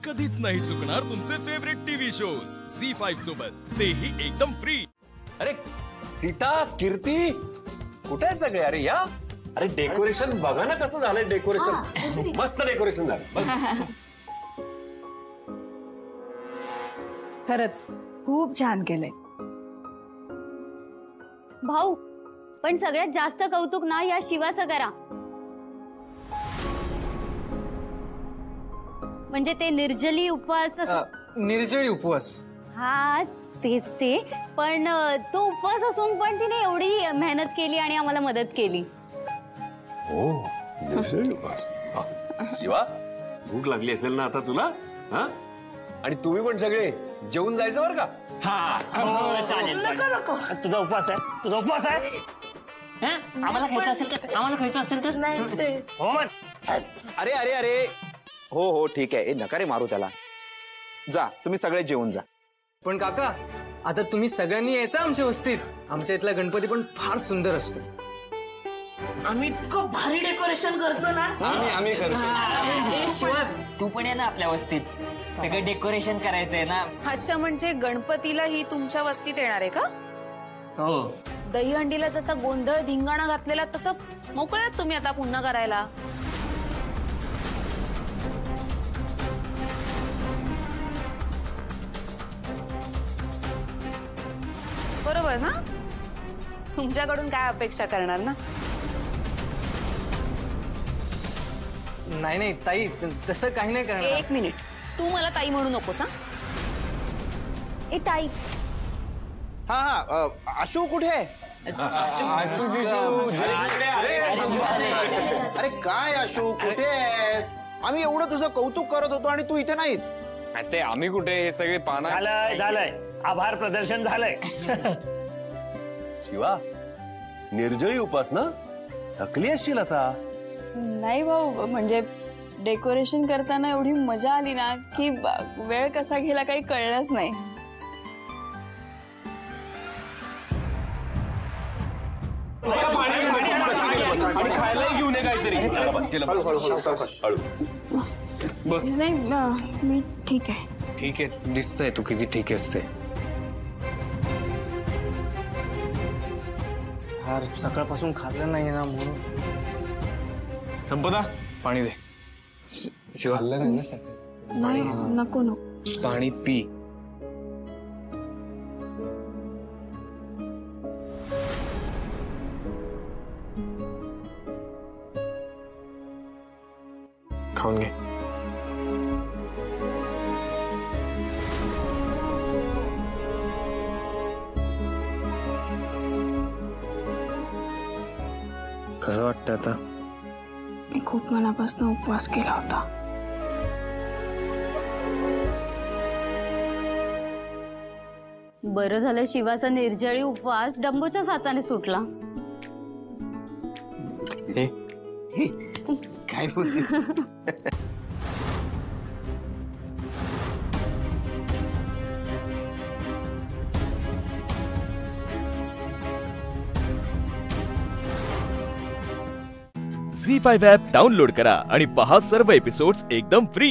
कधीच नाही चुकणार तुमचे फेवरेट टीव्ही शोज झी5 सोबत, तेही एकदम फ्री। अरे सीता, कीर्ती कुठे आहेत सगळे? अरे या, अरे डेकोरेशन बघा ना कसं झालंय डेकोरेशन, मस्त डेकोरेशन झालं। खरंच खूप छान केलंय भाऊ, पण सगळ्यात जास्त कौतुक ना या शिवाचं करा। म्हणजे ते निर्जली उपवास निर्जळी उपवास, हा तेच ते, पण तो उपवास असून पण तिने एवढी मेहनत केली आणि आम्हाला मदत केली। हो, शिवा भूक लागली असेल ना आता तुला? हा, आणि तुम्ही पण सगळे जेवून जायचं बरं का? चालेल चालेल। तुझा उपवास आहे, तुझा उपवास आहे। आम्हाला खायचं असेल तर, आम्हाला खायचं असेल तर नाही हो म्हण। अरे अरे अरे, हो हो ठीक आहे, नका रे मारू त्याला। जा तुम्ही सगळे जेवून जा। पण काका आता तुम्ही सगळ्यांनी यायचं आमच्या वस्तीत। आमच्या इथला गणपती पण फार सुंदर असतो। आम्ही इतकं भारी डेकोरेशन करतो ना। आम्ही करतो। शिवा तू पण ये ना आपल्या वस्तीत, सगळं डेकोरेशन करायचंय ना। अच्छा, म्हणजे गणपतीला ही तुमच्या वस्तीत येणार आहे का? हो, दहीहंडीला जसा गोंधळ धिंगाणा घातलेला तसं मोकळ्यात तुम्ही आता पुन्हा करायला। बरोबर ना? तुमच्याकडून काय अपेक्षा करणार ना? नाही नाही ताई, तसं काही नाही करणार। एक मिनिट, तू मला ताई म्हणू नकोस हा। ए ताई, हा हा, आशू कुठे आहे? अरे काय आशू कुठे आहेस? आम्ही एवढं तुझं कौतुक करत होतो आणि तू इथे नाहीच। ते आम्ही कुठे, हे सगळे पाना झालंय आभार प्रदर्शन झालंय। शिवा निर्जळी उपास ना, थकली असशील आता। नाही भाऊ, म्हणजे डेकोरेशन करताना एवढी मजा आली ना की वेळ कसा गेला काही कळलंच नाही। खायला घेऊन ये काहीतरी। बस नाही, मी ठीक आहे। ठीक आहे, दिसतंय तू किती ठीक असते। फार सकाळपासून खाल्लं नाही ना म्हणून। संपदा पाणी दे। शिवा नाही, नको नको, पाणी पी। खाऊन घे। कसं वाटतं आता? मी खूप मनापासून उपवास केला होता। बरं झालं शिवाचा निर्जळी उपवास डंबूच्याच हाताने सुटला। काय बोलतेस? झी5 ॲप डाउनलोड करा आणि पहा सर्व एपिसोड्स एकदम फ्री।